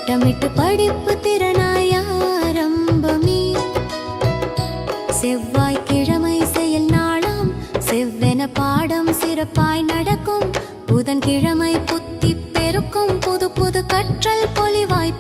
திட்டமிட்டு படிப்பு திறனாய் ஆரம்பமே. செவ்வாய்க்கிழமை செயல் நாளாம், செவ்வென பாடம் சிறப்பாய் நடக்கும். புதன்கிழமை புத்தி பெருக்கும், புது புது கற்றல் பொலிவாய்